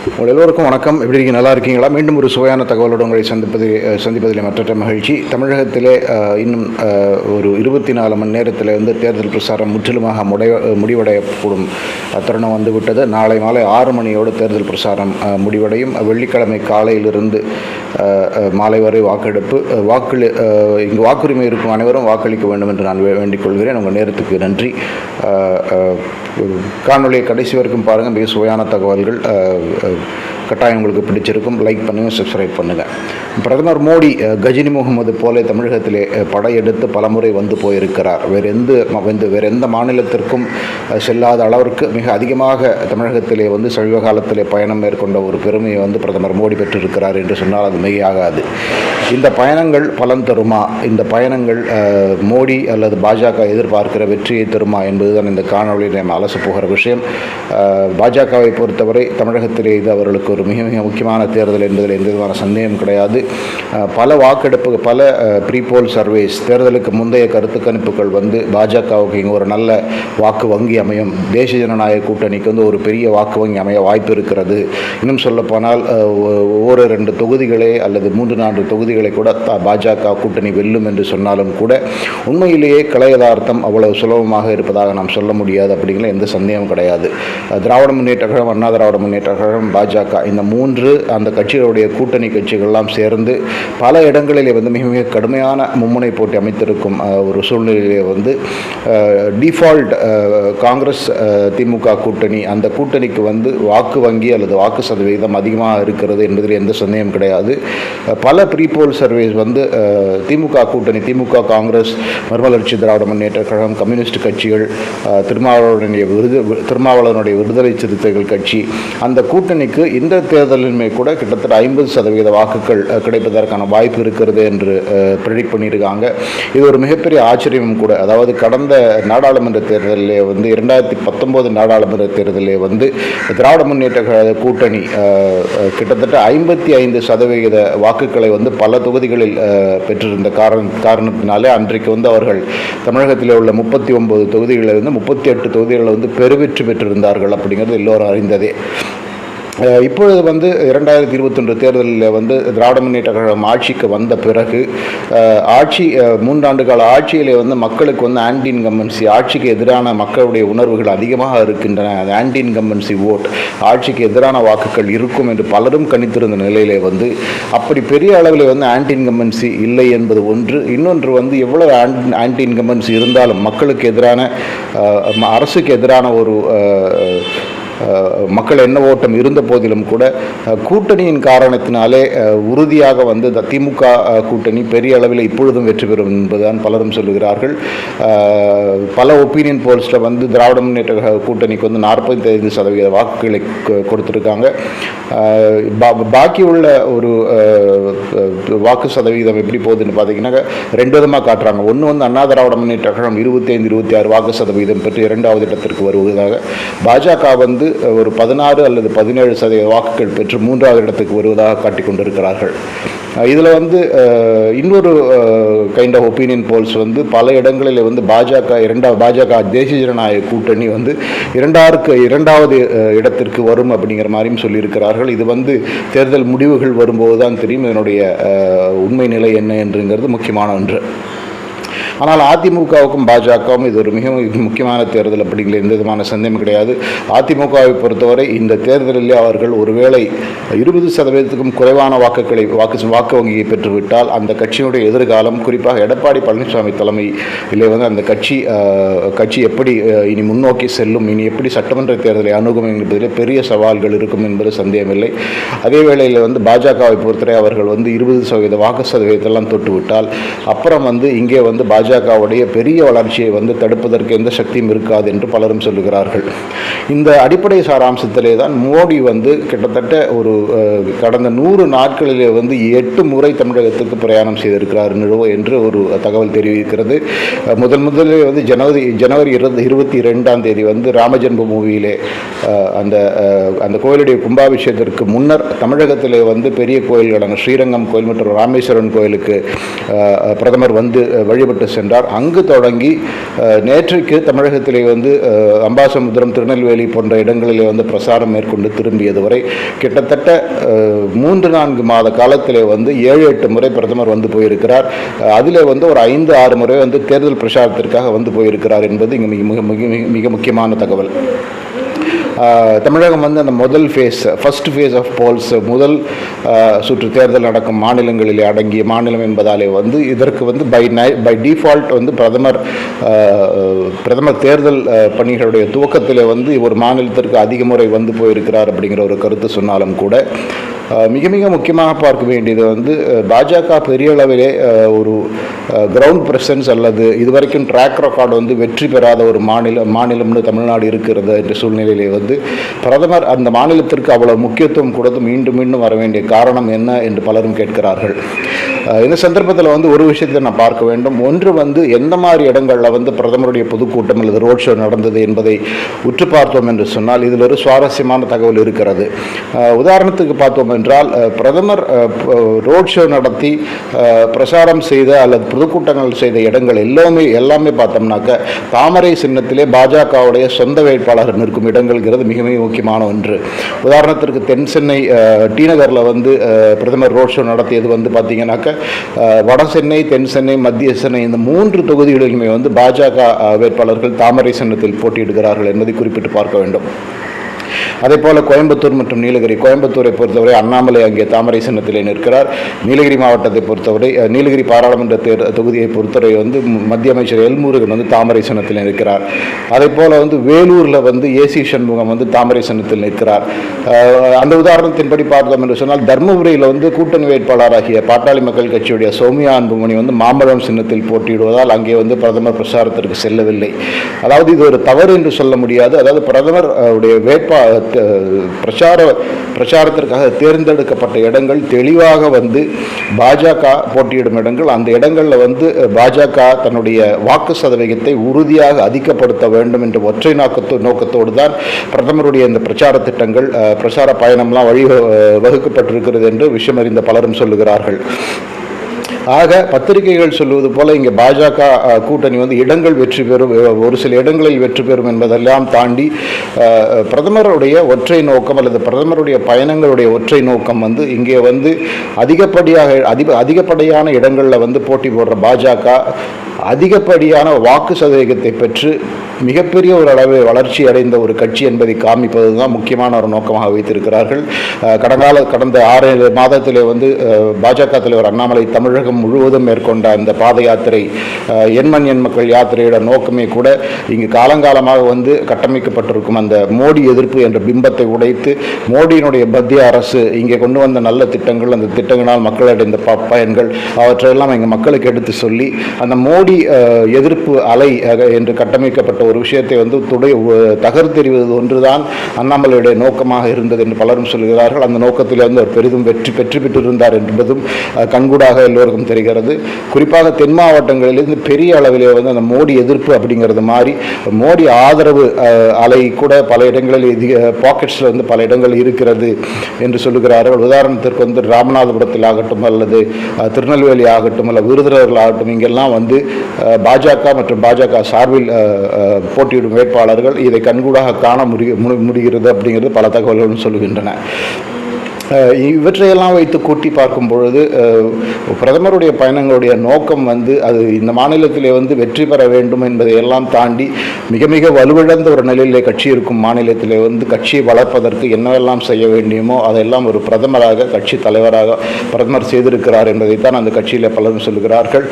உங்கள் எல்லோருக்கும் வணக்கம். எப்படி இருக்கீங்க? நல்லா இருக்கீங்களா? மீண்டும் ஒரு சுவையான தகவலோடு உங்களை சந்திப்பதில் மற்ற மகிழ்ச்சி. தமிழகத்திலே இன்னும் ஒரு 24 மணி நேரத்தில் தேர்தல் பிரச்சாரம் முற்றிலுமாக முடிவடையக்கூடும் தருணம் வந்துவிட்டது. நாளை மாலை 6 மணியோடு தேர்தல் பிரச்சாரம் முடிவடையும். வெள்ளிக்கிழமை காலையிலிருந்து மாலை வரை வாக்கெடுப்பு. இங்கு வாக்குரிமை இருக்கும் அனைவரும் வாக்களிக்க வேண்டும் என்று நான் வேண்டிக் கொள்கிறேன். உங்கள் நேரத்துக்கு நன்றி. காணொலியை கடைசி வரைக்கும் பாருங்கள். மிக சுவையான தகவல்கள் கட்டாயம் உங்களுக்கு பிடிச்சிருக்கும். லைக் பண்ணுங்கள், சப்ஸ்கிரைப் பண்ணுங்கள். பிரதமர் மோடி கஜினி முகமது போல தமிழகத்திலே படையெடுத்து பலமுறை வந்து போயிருக்கிறார். வேறு எந்த மாநிலத்திற்கும் செல்லாத அளவிற்கு மிக அதிகமாக தமிழகத்திலே சமீப காலத்திலே பயணம் மேற்கொண்ட ஒரு பெருமையை பிரதமர் மோடி பெற்றிருக்கிறார் என்று சொன்னால் அது மிகையாகாது. இந்த பயணங்கள் பலன் தருமா? இந்த பயணங்கள் மோடி அல்லது பாஜக எதிர்பார்க்கிற வெற்றியை தருமா என்பதுதான் இந்த காணொலியில் நாம் அலச போகிற விஷயம். பாஜகவை பொறுத்தவரை தமிழகத்திலே இது அவர்களுக்கு ஒரு மிக மிக முக்கியமான தேர்தல் என்பதில் எந்த விதமான சந்தேகம் கிடையாது. பல வாக்கெடுப்பு, பல ப்ரீபோல் சர்வேஸ், தேர்தலுக்கு முந்தைய கருத்து கணிப்புகள் பாஜகவுக்கு இங்கே ஒரு நல்ல வாக்கு வங்கி அமையும், தேசிய ஜனநாயக கூட்டணிக்கு ஒரு பெரிய வாக்கு வங்கி அமைய வாய்ப்பு இருக்கிறது. இன்னும் சொல்லப்போனால் 1-2 தொகுதிகளே அல்லது 3-4 தொகுதிகளை கூட பாஜக கூட்டணி வெல்லும் என்று சொன்னாலும் கூட உண்மையிலேயே கலையதார்த்தம் அவ்வளவு சுலபமாக இருப்பதாக நாம் சொல்ல முடியாது. அப்படிங்கிற எந்த சந்தேகம் கிடையாது. திராவிட முன்னேற்ற கழகம், அண்ணா திராவிட முன்னேற்ற கழகம், பாஜக, இந்த 3 அந்த கட்சிகளுடைய கூட்டணி கட்சிகள்லாம் சேர்ந்து பல இடங்களிலே மிக மிக கடுமையான மும்முனை போட்டி அமைத்திருக்கும் ஒரு சூழ்நிலையிலே டிஃபால்ட் காங்கிரஸ் திமுக கூட்டணி, அந்த கூட்டணிக்கு வாக்கு வங்கி அல்லது வாக்கு சதவீதம் அதிகமாக இருக்கிறது என்பதில் எந்த சந்தேகம் கிடையாது. பல ப்ரீபோல் சர்வேஸ் திமுக கூட்டணி, திமுக, காங்கிரஸ், மறுமலர்ச்சி திராவிட முன்னேற்ற கழகம், கம்யூனிஸ்ட் கட்சிகள், திருமாவளவனுடைய விடுதலை சிறுத்தைகள் கட்சி, அந்த கூட்டணிக்கு இந்த தேர்தலிலுமே கூட கிட்டத்தட்ட 50% வாக்குகள் கிடைப்பதற்கான வாய்ப்பு இருக்கிறது என்று ப்ரெடிக்ட் பண்ணியிருக்காங்க. இது ஒரு மிகப்பெரிய ஆச்சரியமும் கூட. அதாவது கடந்த நாடாளுமன்ற தேர்தலிலே 2019 நாடாளுமன்ற தேர்தலிலே திராவிட முன்னேற்ற கழக கூட்டணி கிட்டத்தட்ட 55% வாக்குகளை பல தொகுதிகளில் பெற்றிருந்த காரணத்தினாலே அன்றைக்கு அவர்கள் தமிழகத்தில் உள்ள 39 தொகுதிகளில் 38 தொகுதிகளில் பெருவெற்றி பெற்றிருந்தார்கள். அப்படிங்கிறது எல்லோரும் அறிந்ததே. இப்பொழுது 2021 தேர்தலில் திராவிட முன்னேற்ற கழகம் ஆட்சிக்கு வந்த பிறகு 3 ஆண்டு கால ஆட்சியிலே மக்களுக்கு ஆன்டி இன்கம்பன்சி, ஆட்சிக்கு எதிரான மக்களுடைய உணர்வுகள் அதிகமாக இருக்கின்றன. அது ஆன்டி இன்கம்பன்சி ஓட், ஆட்சிக்கு எதிரான வாக்குகள் இருக்கும் என்று பலரும் கணித்திருந்த நிலையிலே அப்படி பெரிய அளவில் ஆன்டி இன்கம்பன்சி இல்லை என்பது ஒன்று. இன்னொன்று எவ்வளவு ஆன்டி இன்கம்பன்சி இருந்தாலும் மக்களுக்கு எதிரான, அரசுக்கு எதிரான ஒரு மக்கள் எண்ண ஓட்டம் இருந்த போதிலும் கூட கூட்டணியின் காரணத்தினாலே உறுதியாக திமுக கூட்டணி பெரிய அளவில் இப்பொழுதும் வெற்றி பெறும் என்பதுதான் பலரும் சொல்லுகிறார்கள். பல ஒப்பீனியன் போல்ஸில் திராவிட முன்னேற்ற கூட்டணிக்கு 45% வாக்குகளை கொடுத்துருக்காங்க. பாக்கி உள்ள ஒரு வாக்கு சதவீதம் எப்படி போகுதுன்னு பார்த்தீங்கன்னா 2 விதமாக காட்டுறாங்க. ஒன்று அண்ணா திராவிட முன்னேற்ற கழகம் 25-26 வாக்கு சதவீதம் பெற்று 2வது இடத்திற்கு வருவதாக, பாஜக ஒரு 16 அல்லது 17% வாக்குகள் பெற்று 3வது இடத்துக்கு வருவதாக காட்டிக் கொண்டிருக்கிறார்கள். இதில் இன்னொரு கைண்ட் ஆஃப் ஒப்பீனியன் போல்ஸ் பல இடங்களில் பாஜக தேசிய ஜனநாயக கூட்டணி 2வது இடத்திற்கு வரும் அப்படிங்கிற மாதிரியும் சொல்லியிருக்கிறார்கள். இது தேர்தல் முடிவுகள் வரும்போது தான் தெரியும் இதனுடைய உண்மை நிலை என்ன என்றுங்கிறது முக்கியமான ஒன்று. ஆனால் அதிமுகவுக்கும் பாஜகவும் இது ஒரு மிக முக்கியமான தேர்தல் அப்படிங்கிற எந்த விதமான சந்தேகம் கிடையாது. அதிமுகவை பொறுத்தவரை இந்த தேர்தலில் அவர்கள் ஒருவேளை 20%க்கும் குறைவான வாக்கு வங்கியை பெற்றுவிட்டால் அந்த கட்சியினுடைய எதிர்காலம், குறிப்பாக எடப்பாடி பழனிசாமி தலைமையிலே அந்த கட்சி எப்படி இனி முன்னோக்கி செல்லும், இனி எப்படி சட்டமன்ற தேர்தலை அணுகும் என்பதில் பெரிய சவால்கள் இருக்கும் என்பது சந்தேகமில்லை. அதே வேளையில் பாஜகவை பொறுத்தவரை அவர்கள் 20% வாக்கு சதவீதத்தெல்லாம் தொட்டுவிட்டால் அப்புறம் இங்கே பாஜகவுடைய பெரிய வளர்ச்சியை தடுப்பதற்கு எந்த சக்தியும் இருக்காது என்று பலரும் சொல்லுகிறார்கள். இந்த அடிப்படை சாராம்சத்திலே தான் மோடி கிட்டத்தட்ட ஒரு கடந்த 100 நாட்களிலே 8 முறை தமிழகத்துக்கு பிரயாணம் செய்திருக்கிறார் என்று ஒரு தகவல் தெரிவிக்கிறது. முதலில் ஜனவரி 22ஆம் தேதி ராமஜென்ம பூமியிலே அந்த கோயிலுடைய கும்பாபிஷேகத்திற்கு முன்னர் தமிழகத்திலே பெரிய கோயில்களான ஸ்ரீரங்கம் கோயில் மற்றும் ராமேஸ்வரன் கோயிலுக்கு பிரதமர் வழிபட்டு சென்றார். அங்கு தொடங்கி நேற்றைக்கு தமிழகத்திலே வந்து அம்பாசமுத்திரம், திருநெல்வேலி போன்ற இடங்களிலே வந்து பிரசாரம் மேற்கொண்டு திரும்பியது வரை கிட்டத்தட்ட 3-4 மாத காலத்திலே வந்து 7-8 முறை பிரதமர் வந்து போயிருக்கிறார். அதிலே வந்து ஒரு 5-6 முறை வந்து தேர்தல் பிரச்சாரத்திற்காக வந்து போயிருக்கிறார் என்பது இங்கே மிக முக்கியமான தகவல். தமிழகம் வந்து அந்த ஃபர்ஸ்ட் ஃபேஸ் ஆஃப் போல்ஸ், முதல் சுற்று தேர்தல் நடக்கும் மாநிலங்களிலே அடங்கிய மாநிலம் என்பதாலே வந்து இதற்கு வந்து பை டிஃபால்ட் வந்து பிரதமர் தேர்தல் பணிகளுடைய துவக்கத்திலே வந்து ஒரு மாநிலத்திற்கு அதிக முறை வந்து போயிருக்கிறார் அப்படிங்கிற ஒரு கருத்து சொன்னாலும் கூட மிக முக்கியமாக பார்க்க வேண்டியது வந்து பாஜக பெரிய அளவிலே ஒரு கிரவுண்ட் பிரசன்ஸ் அல்லது இதுவரைக்கும் ட்ராக் ரெக்கார்டு வந்து வெற்றி பெறாத ஒரு மாநிலம்னு தமிழ்நாடு இருக்கிறது என்ற சூழ்நிலையிலே வந்து பிரதமர் அந்த மாநிலத்திற்கு அவ்வளவு முக்கியத்துவம் கொடுத்து மீண்டும் வர வேண்டிய காரணம் என்ன என்று பலரும் கேட்கிறார்கள். இந்த சந்தர்ப்பத்தில் வந்து ஒரு விஷயத்தை நான் பார்க்க வேண்டும். ஒன்று வந்து எந்த மாதிரி இடங்களில் வந்து பிரதமருடைய பொதுக்கூட்டம் அல்லது ரோட் ஷோ நடந்தது என்பதை உற்று பார்த்தோம் என்று சொன்னால் இதில் ஒரு சுவாரஸ்யமான தகவல் இருக்கிறது. உதாரணத்துக்கு பார்த்தோம் என்றால் பிரதமர் ரோட் ஷோ நடத்தி பிரச்சாரம் செய்த அல்லது பொதுக்கூட்டங்கள் செய்த இடங்கள் எல்லாமே பார்த்தோம்னாக்க தாமரை சின்னத்திலே பாஜகவுடைய சொந்த வேட்பாளர் நிற்கும் இடங்கள்ங்கிறது மிக முக்கியமான ஒன்று. உதாரணத்திற்கு தென் சென்னை டி நகரில் வந்து பிரதமர் ரோட் ஷோ நடத்தியது வந்து பார்த்தீங்கன்னாக்க வட சென்னை, தென் சென்னை, மத்திய சென்னை இந்த 3 தொகுதிகளிலுமே வந்து பாஜக வேட்பாளர்கள் தாமரை சின்னத்தில் போட்டியிடுகிறார்கள் என்பதை குறிப்பிட்டு பார்க்க வேண்டும். அதே போல் கோயம்புத்தூர் மற்றும் கோயம்புத்தூரை பொறுத்தவரை அண்ணாமலை அங்கே தாமரை சின்னத்திலே நிற்கிறார். நீலகிரி மாவட்டத்தை பொறுத்தவரை நீலகிரி பாராளுமன்ற தொகுதியை பொறுத்தவரை வந்து மத்திய அமைச்சர் எல்முருகன் வந்து தாமரை சின்னத்தில் நிற்கிறார். அதே போல் வந்து வேலூரில் வந்து ஏசி சண்முகம் வந்து தாமரை சின்னத்தில் நிற்கிறார். அந்த உதாரணத்தின்படி பார்த்தோம் என்று சொன்னால் தர்மபுரியில் வந்து கூட்டணி வேட்பாளராகிய பாட்டாளி மக்கள் கட்சியுடைய சௌமியா அன்புமணி வந்து மாம்பழம் சின்னத்தில் போட்டியிடுவதால் அங்கே வந்து பிரதமர் பிரச்சாரத்திற்கு செல்லவில்லை. அதாவது இது ஒரு தவறு என்று சொல்ல முடியாது. அதாவது பிரதமர் பிரச்சாரத்திற்காக தேர்ந்தெடுக்கப்பட்ட இடங்கள் தெளிவாக வந்து பாஜக போட்டியிடும் இடங்கள். அந்த இடங்களில் வந்து பாஜக தன்னுடைய வாக்கு சதவீதத்தை உறுதியாக அதிகப்படுத்த வேண்டும் என்ற ஒற்றை நோக்கத்தோடு தான் பிரதமருடைய இந்த பிரச்சார திட்டங்கள், பிரச்சார பயணம்லாம் வகுக்கப்பட்டிருக்கிறது என்று விஷயம் அறிந்த பலரும் சொல்லுகிறார்கள். ஆக பத்திரிகைகள் சொல்வது போல இங்கே பாஜக கூட்டணி வந்து இடங்கள் வெற்றி பெறும், ஒரு சில இடங்களில் வெற்றி பெறும் என்பதெல்லாம் தாண்டி பிரதமருடைய ஒற்றை நோக்கம் அல்லது பிரதமருடைய பயணங்களுடைய ஒற்றை நோக்கம் வந்து இங்கே வந்து அதிகப்படியான இடங்களில் வந்து போட்டி போடுற பாஜக அதிகப்படியான வாக்கு சதவீதத்தை பெற்று மிகப்பெரிய ஒரு அளவு வளர்ச்சி அடைந்த ஒரு கட்சி என்பதை காமிப்பது தான் முக்கியமான ஒரு நோக்கமாக வைத்திருக்கிறார்கள். கடந்த 6 மாதத்திலே வந்து பாஜக தலைவர் அண்ணாமலை தமிழகம் முழுவதும் மேற்கொண்ட அந்த பாத யாத்திரை, எண்மண் எண் மக்கள் யாத்திரையோட நோக்கமே கூட இங்கு காலங்காலமாக வந்து கட்டமைக்கப்பட்டிருக்கும் அந்த மோடி எதிர்ப்பு என்ற பிம்பத்தை உடைத்து மோடியினுடைய மத்திய அரசு இங்கே கொண்டு வந்த நல்ல திட்டங்கள், அந்த திட்டங்களால் மக்கள் அடைந்த பயன்கள் அவற்றையெல்லாம் எங்கள் மக்களுக்கு எடுத்து சொல்லி அந்த மோடி எதிர்ப்பு அலை என்று கட்டமைக்கப்பட்ட ஒரு விஷயத்தை வந்து தகர்த்தெறிவது ஒன்றுதான் அண்ணாமலையுடைய நோக்கமாக இருந்தது என்று பலரும் சொல்கிறார்கள். அந்த நோக்கத்தில் வந்து அவர் பெரிதும் வெற்றி பெற்றிருந்தார் என்பதும் கண்கூடாக எல்லோருக்கும் தெரிகிறது. குறிப்பாக தென் மாவட்டங்களிலிருந்து பெரிய அளவிலே வந்து அந்த மோடி எதிர்ப்பு அப்படிங்கிறது மாதிரி மோடி ஆதரவு அலை கூட பல இடங்களில் பாக்கெட்ஸில் வந்து பல இடங்கள் இருக்கிறது என்று சொல்லுகிறார்கள். உதாரணத்திற்கு வந்து ராமநாதபுரத்தில் ஆகட்டும் அல்லது திருநெல்வேலி ஆகட்டும் அல்ல விருதுநகர்கள் ஆகட்டும் இங்கெல்லாம் வந்து பாஜக மற்றும் பாஜக சார்பில் போட்டியிடும் வேட்பாளர்கள் இதை கண்கூடாக காண முடிகிறது அப்படிங்கிறது பல தகவல்களும் சொல்லுகின்றன. இவற்றையெல்லாம் வைத்து கூட்டி பார்க்கும் பொழுது பிரதமருடைய பயணங்களுடைய நோக்கம் வந்து அது இந்த மாநிலத்திலே வந்து வெற்றி பெற வேண்டும் என்பதை எல்லாம் தாண்டி மிக வலுவிழந்த ஒரு நிலையிலே கட்சி இருக்கும் மாநிலத்திலே வந்து கட்சியை வளர்ப்பதற்கு என்னவெல்லாம் செய்ய வேண்டியுமோ அதெல்லாம் ஒரு பிரதமராக கட்சி தலைவராக பிரதமர் செய்திருக்கிறார் என்பதைத்தான் அந்த கட்சியில் பலரும் சொல்லுகிறார்கள்.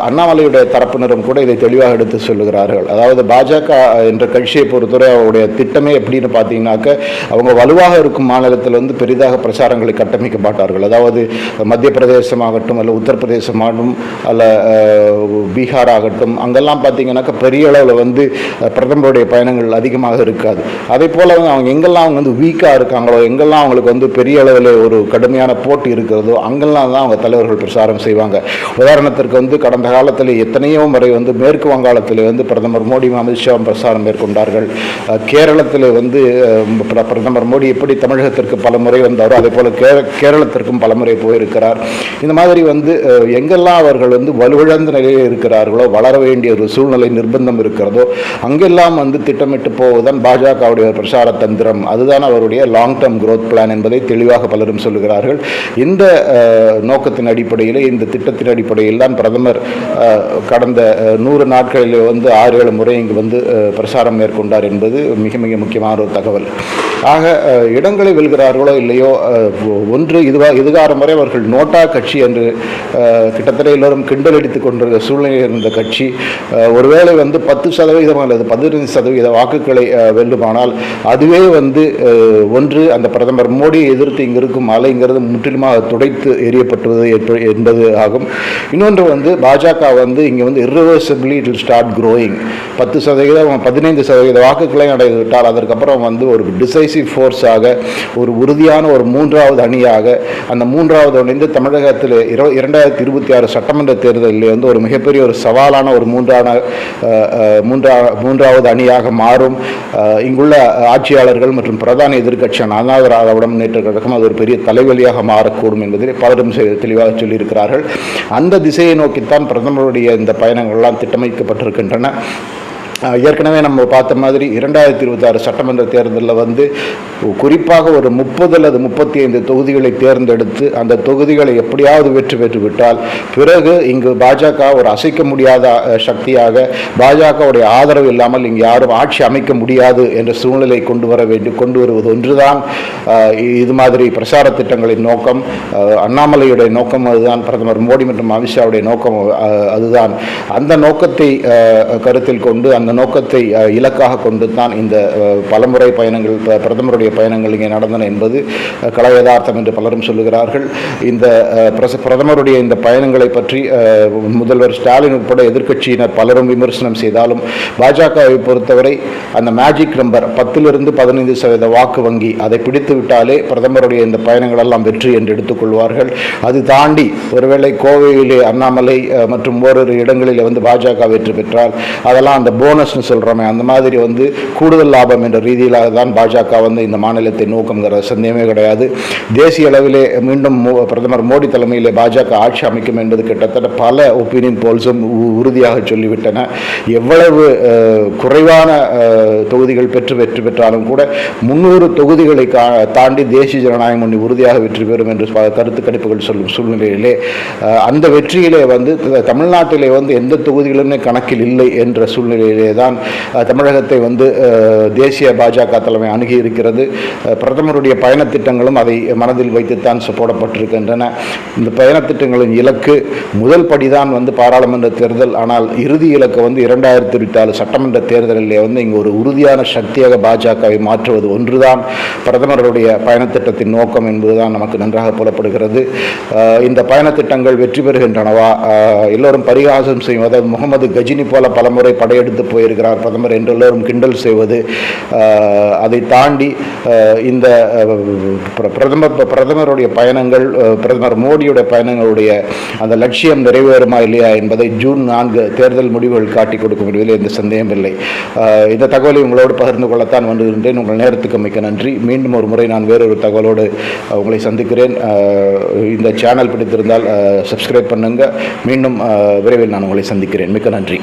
அண்ணாமலையுடைய தரப்பினரும் கூட இதை தெளிவாக எடுத்து சொல்லுகிறார்கள். அதாவது பாஜக என்ற கட்சியை பொறுத்தவரை அவருடைய திட்டமே எப்படின்னு பார்த்தீங்கன்னாக்க அவங்க வலுவாக இருக்கும் மாநிலத்தில் வந்து பெரிதாக பிரச்சாரங்களை கட்டமைக்க மாட்டார்கள். அதாவது மத்திய பிரதேசம் ஆகட்டும் அல்ல உத்தரப்பிரதேசம் ஆகட்டும் அல்ல பீகார் ஆகட்டும் அங்கெல்லாம் பார்த்தீங்கன்னாக்கா பெரிய அளவில் வந்து பிரதமருடைய பயணங்கள் அதிகமாக இருக்காது. அதே போல் வந்து அவங்க எங்கெல்லாம் அவங்க வந்து வீக்காக இருக்காங்களோ எங்கெல்லாம் அவங்களுக்கு வந்து பெரிய அளவில் ஒரு கடுமையான போட்டி இருக்கிறதோ அங்கெல்லாம் தான் அவங்க தலைவர்கள் பிரச்சாரம் செய்வாங்க. உதாரணத்திற்கு வந்து கடந்த காலத்தில் எத்தனையோ முறை வந்து மேற்கு வங்காளத்தில் வந்து பிரதமர் மோடி அமித்ஷா பிரச்சாரம் மேற்கொண்டார்கள். கேரளத்தில் வந்து பிரதமர் மோடி எப்படி தமிழகத்திற்கு பல முறை வந்தாரோ அதே போல் கேரளத்திற்கும் பலமுறை போயிருக்கிறார். இந்த மாதிரி வந்து எங்கெல்லாம் அவர்கள் வந்து வலுவிழந்த நிலையில் இருக்கிறார்களோ, வளர வேண்டிய ஒரு சூழ்நிலை நிர்பந்தம் இருக்கிறதோ அங்கெல்லாம் வந்து திட்டமிட்டு போவதுதான் பாஜகவுடைய பிரச்சார தந்திரம். அதுதான் அவருடைய லாங் டேர்ம் growth பிளான் என்பதை தெளிவாக பலரும் சொல்லுகிறார்கள். இந்த நோக்கத்தின் அடிப்படையில், இந்த திட்டத்தின் அடிப்படையில் தான் பிரதமர் கடந்த 100 நாட்களில் வந்து 6-7 முறை இங்கு வந்து பிரச்சாரம் மேற்கொண்டார் என்பது மிக மிக முக்கியமான ஒரு தகவல். ஆக இடங்களை வெல்கிறார்களோ இல்லையோ, ஒன்று இதுகாரம் வரை அவர்கள் நோட்டா கட்சி என்று கிட்டத்தட்ட எல்லோரும் கிண்டல் அடித்துக் கொண்டிருந்த சூழ்நிலையில் இருந்த கட்சி ஒருவேளை வந்து 10% அல்லது 15% வாக்குகளை வெல்லுமானால் அதுவே வந்து ஒன்று அந்த பிரதமர் மோடியை எதிர்த்து இங்கு இருக்கும் அலைங்கிறது முற்றிலுமாக துடைத்து எரியப்பட்டுவது என்பது ஆகும். இன்னொன்று வந்து பாஜக வந்து இங்கே வந்து irreversibly it will start growing. 10% 15% வாக்குகளை அடைந்துவிட்டால் அதற்கப்புறம் வந்து ஒரு டிசைசிவ் ஃபோர்ஸாக, ஒரு உறுதியான ஒரு 3வது அணியாக, அந்த 3வது அணிந்து தமிழகத்தில் 2026 சட்டமன்ற தேர்தலில் வந்து ஒரு மிகப்பெரிய ஒரு சவாலான ஒரு 3வது அணியாக மாறும். இங்குள்ள ஆட்சியாளர்கள் மற்றும் பிரதான எதிர்க்கட்சியான அண்ணா திராவிட முன்னேற்ற கழகம் அது ஒரு பெரிய தலைவலியாக மாறக்கூடும் என்பதில் பலரும் தெளிவாக சொல்லியிருக்கிறார்கள். அந்த திசையை நோக்கித்தான் பிரதமருடைய இந்த பயணங்கள்லாம் திட்டமிக்கப்பட்டிருக்கின்றன. ஏற்கனவே நம்ம பார்த்த மாதிரி 2026 சட்டமன்ற தேர்தலில் வந்து குறிப்பாக ஒரு 30 அல்லது 35 தொகுதிகளை தேர்ந்தெடுத்து அந்த தொகுதிகளை எப்படியாவது வெற்றி பெற்று விட்டால் பிறகு இங்கு பாஜக ஒரு அசைக்க முடியாத சக்தியாக, பாஜகவுடைய ஆதரவு இல்லாமல் இங்கு யாரும் ஆட்சி அமைக்க முடியாது என்ற சூழ்நிலை கொண்டு வருவது ஒன்றுதான் இது மாதிரி பிரச்சார திட்டங்களின் நோக்கம். அண்ணாமலையுடைய நோக்கம் அதுதான், பிரதமர் மோடி மற்றும் அமித்ஷாவுடைய நோக்கம் அதுதான். அந்த நோக்கத்தை கருத்தில் கொண்டு, அந்த நோக்கத்தை இலக்காக கொண்டு தான் இந்த பலமுறை பயணங்கள், பிரதமருடைய பயணங்கள் இங்கே நடந்தன என்பது கல யதார்த்தம் என்று பலரும் சொல்லுகிறார்கள். இந்த பிரதமருடைய இந்த பயணங்களை பற்றி முதல்வர் ஸ்டாலின் உட்பட எதிர்க்கட்சியினர் பலரும் விமர்சனம் செய்தாலும் பாஜகவை பொறுத்தவரை அந்த மேஜிக் நம்பர் 10-15% வாக்கு வங்கி அதை பிடித்து விட்டாலே பிரதமருடைய இந்த பயணங்கள் எல்லாம் வெற்றி என்று எடுத்துக்கொள்வார்கள். அது தாண்டி ஒருவேளை கோவையிலே அண்ணாமலை மற்றும் ஓரிரு இடங்களில் வந்து பாஜக வெற்றி பெற்றால் அதெல்லாம் அந்த போனஸ்னு சொல்கிறோமே, அந்த மாதிரி வந்து கூடுதல் லாபம் என்ற ரீதியிலாக தான் பாஜக வந்து இந்த மாநிலத்தை நோக்குங்கிற சந்தேகமே கிடையாது. தேசிய அளவிலே மீண்டும் பிரதமர் மோடி தலைமையிலே பாஜக ஆட்சி அமைக்கும் என்பது கிட்டத்தட்ட பல ஒப்பீனியன் போல்ஸும் உறுதியாக சொல்லிவிட்டன. எவ்வளவு குறைவான தொகுதிகள் வெற்றி பெற்றாலும் கூட 300 தொகுதிகளை தாண்டி தேசிய ஜனநாயக முன்னணி உறுதியாக வெற்றி பெறும் என்று கருத்து கணிப்புகள் சொல்லும் சூழ்நிலையிலே அந்த வெற்றியிலே வந்து தமிழ்நாட்டிலே வந்து எந்த தொகுதிகளுமே கணக்கில் இல்லை என்ற சூழ்நிலையிலே தான் தமிழகத்தை வந்து தேசிய பாஜக தலைமை அணுகி இருக்கிறது. பிரதமருடைய பயணத்திட்டங்களும் அதை மனதில் வைத்துத்தான் போடப்பட்டிருக்கின்றன. இந்த பயணத்திட்டங்களின் இலக்கு முதல் படிதான் வந்து பாராளுமன்ற தேர்தல். ஆனால் இறுதி இலக்கு வந்து 2024 சட்டமன்ற தேர்தலிலே வந்து இங்கு ஒரு உறுதியான சக்தியாக பாஜகவை மாற்றுவது ஒன்றுதான் பிரதமருடைய பயணத்திட்டத்தின் நோக்கம் என்பதுதான் நமக்கு நன்றாக புலப்படுகிறது. இந்த பயணத்திட்டங்கள் வெற்றி பெறுகின்றனவா? எல்லோரும் பரிகாசம் செய்யும், அதாவது முகமது கஜினி போல பலமுறை படையெடுத்து போயிருக்கிறார் பிரதமர் என்று எல்லோரும் கிண்டல் செய்வது, அதை தாண்டி இந்த பிரதமருடைய பயணங்கள், பிரதமர் மோடியுடைய பயணங்களுடைய அந்த லட்சியம் நிறைவேறுமா இல்லையா என்பதை ஜூன் 4 தேர்தல் முடிவுகள் காட்டிக் கொடுக்கும் என்பதில் எந்த சந்தேகம் இல்லை. இந்த தகவலை உங்களோடு பகிர்ந்து கொள்ளத்தான் வந்துகின்றேன். உங்கள் நேரத்துக்கு மிக்க நன்றி. மீண்டும் ஒரு முறை நான் வேறொரு தகவலோடு உங்களை சந்திக்கிறேன். இந்த சேனல் பிடித்திருந்தால் சப்ஸ்கிரைப் பண்ணுங்க. மீண்டும் விரைவில் நான் உங்களை சந்திக்கிறேன். மிக்க நன்றி.